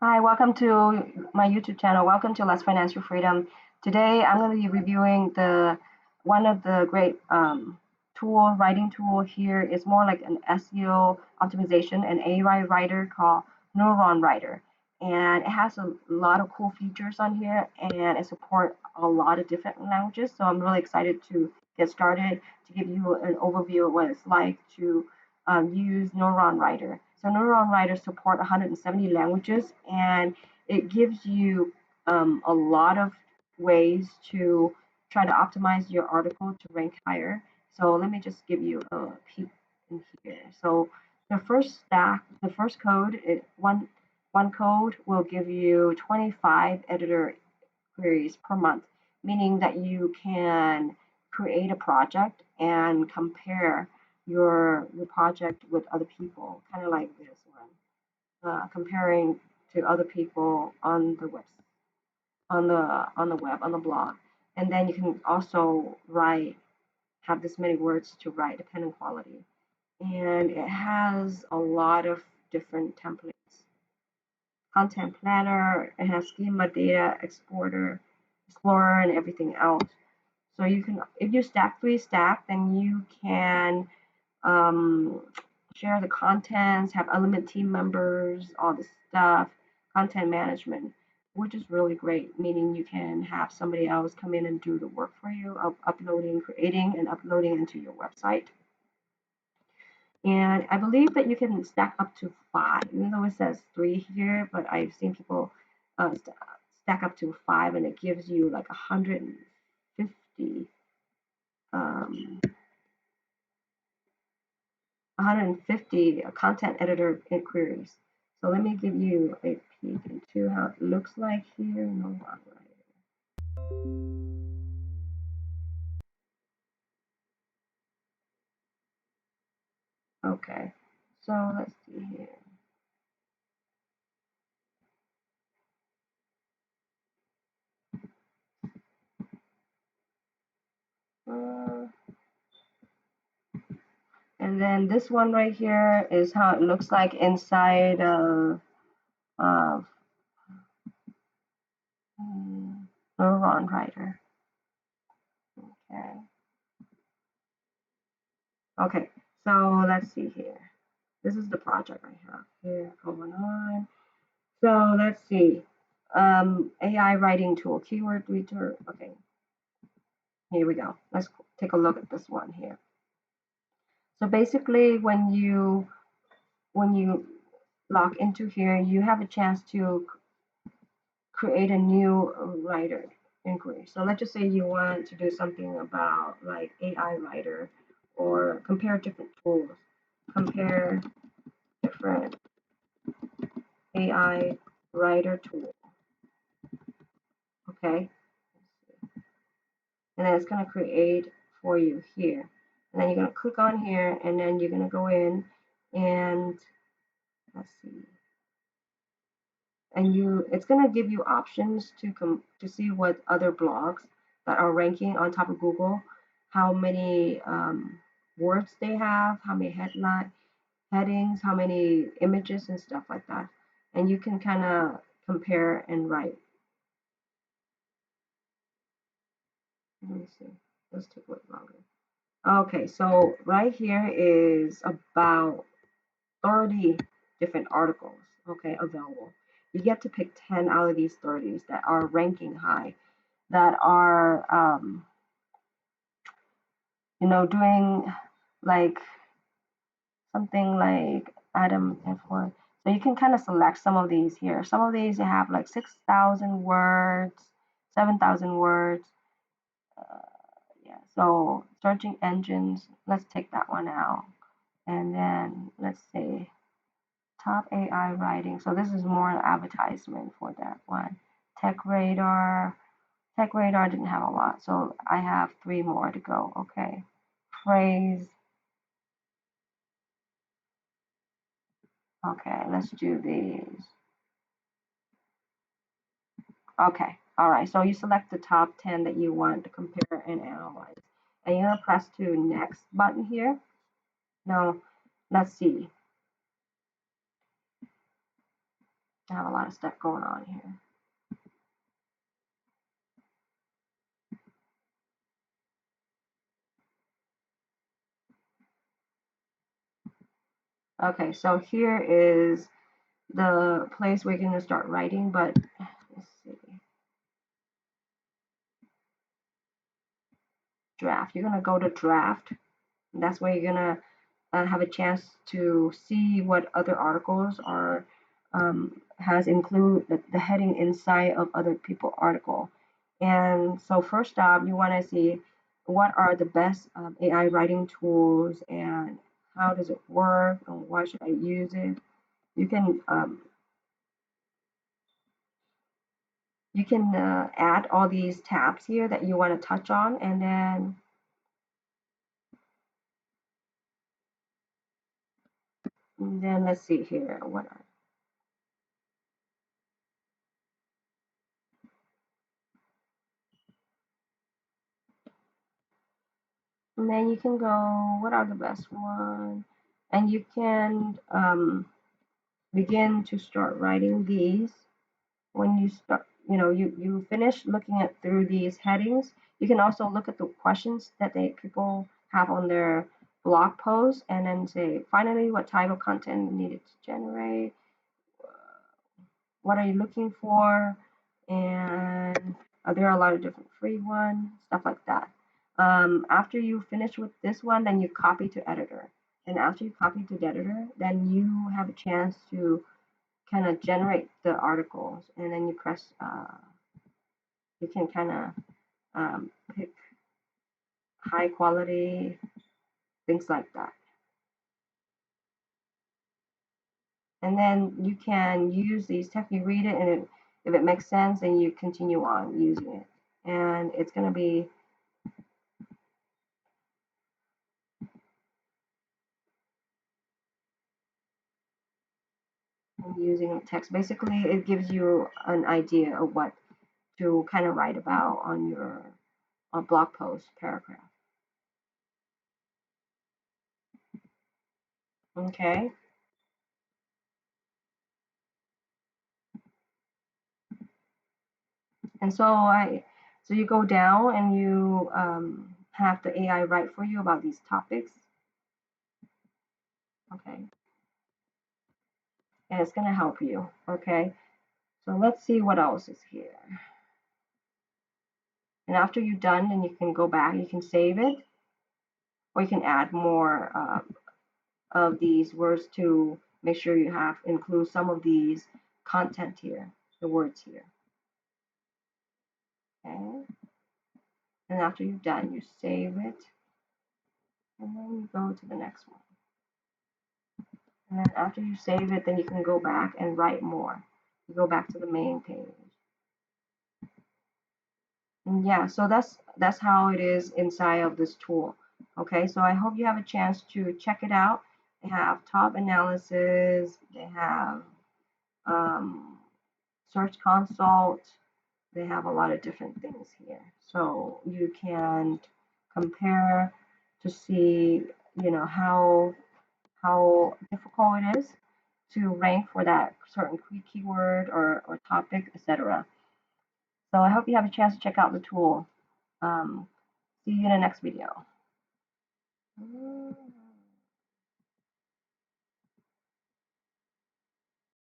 Hi, welcome to my YouTube channel. Welcome to Let's Financial Freedom. Today, I'm going to be reviewing the one of the great writing tool here is more like an SEO optimization, an AI writer called Neuronwriter, and it has a lot of cool features on here, and it supports a lot of different languages. So I'm really excited to get started to give you an overview of what it's like to use Neuronwriter. So Neuronwriters support 170 languages, and it gives you a lot of ways to try to optimize your article to rank higher. So let me just give you a peek in here. So the first code, one code will give you 25 editor queries per month, meaning that you can create a project and compare your project with other people, kind of like this one, comparing to other people on the web, on the blog, and then you can also have this many words to write depending on quality, and it has a lot of different templates, content planner, it has schema, data exporter, explorer, and everything else. So you can, if you stack, then you can um, share the contents, have element team members, all this stuff, content management, which is really great, meaning you can have somebody else come in and do the work for you of uploading, creating, and uploading into your website. And I believe that you can stack up to five, even though it says three here, but I've seen people stack up to five, and it gives you like 150 um, 150 content editor inquiries. So let me give you a peek into how it looks like here. No wrong right. Okay, so let's see here. Uh, and then this one right here is how it looks like inside of Neuronwriter. Okay. Okay, so let's see here. This is the project I have here going on. So let's see. AI writing tool, keyword reader. Okay, here we go. Let's take a look at this one here. So basically, when you log into here, you have a chance to create a new writer inquiry. So let's just say you want to do something about like AI writer or compare different tools, compare different AI writer tool. Okay, and then it's going to create for you here. And then you're going to click on here, and then you're going to go in and let's see. And it's going to give you options to see what other blogs that are ranking on top of Google, how many words they have, how many headings, how many images and stuff like that. And you can kind of compare and write. Let me see. Let's take a look longer. Okay, so right here is about 30 different articles, okay, available. You get to pick 10 out of these 30s that are ranking high, that are, doing like something like Adam F1. So you can kind of select some of these here. Some of these have like 6,000 words, 7,000 words. Uh, yeah, so searching engines, let's take that one out. And then let's say top AI writing. So this is more an advertisement for that one. Tech Radar. Tech Radar didn't have a lot, so I have three more to go. Okay. Phrase. Okay, let's do these. Okay, all right. So you select the top 10 that you want to compare and analyze. And you're gonna press to next button here. Now, let's see. I have a lot of stuff going on here. Okay, so here is the place where you're going to start writing, but let's see. Draft. You're going to go to draft. That's where you're going to have a chance to see what other articles are has include the heading inside of other people article. And so first off, you want to see what are the best AI writing tools and how does it work and why should I use it. You can add all these tabs here that you want to touch on, and then let's see here what are, and then you can go what are the best ones, and you can begin to start writing these. When you start, you finish looking at through these headings, you can also look at the questions that people have on their blog posts and then say finally what type of content needed to generate, what are you looking for, and there are a lot of different free ones, stuff like that. After you finish with this one, then you copy to editor. And after you copy to editor, then you have a chance to kind of generate the articles, and then you press, you can kind of pick high quality, things like that. And then you can use these text, you read it, and if it makes sense, then you continue on using it. And it's going to be using text. Basically, it gives you an idea of what to kind of write about on your blog post paragraph. Okay. And so you go down and you have the AI write for you about these topics. Okay. And it's going to help you. Okay. So let's see what else is here. And after you're done, then you can go back, you can save it, or you can add more of these words to make sure you have include some of these content here, the words here. Okay. And after you've done, you save it, and then you go to the next one. And then after you save it, then you can go back and write more. You go back to the main page. And yeah, so that's how it is inside of this tool. Okay, so I hope you have a chance to check it out. They have top analysis, they have um, search consult, they have a lot of different things here. So you can compare to see, how difficult it is to rank for that certain keyword or topic, etc. So I hope you have a chance to check out the tool. See you in the next video.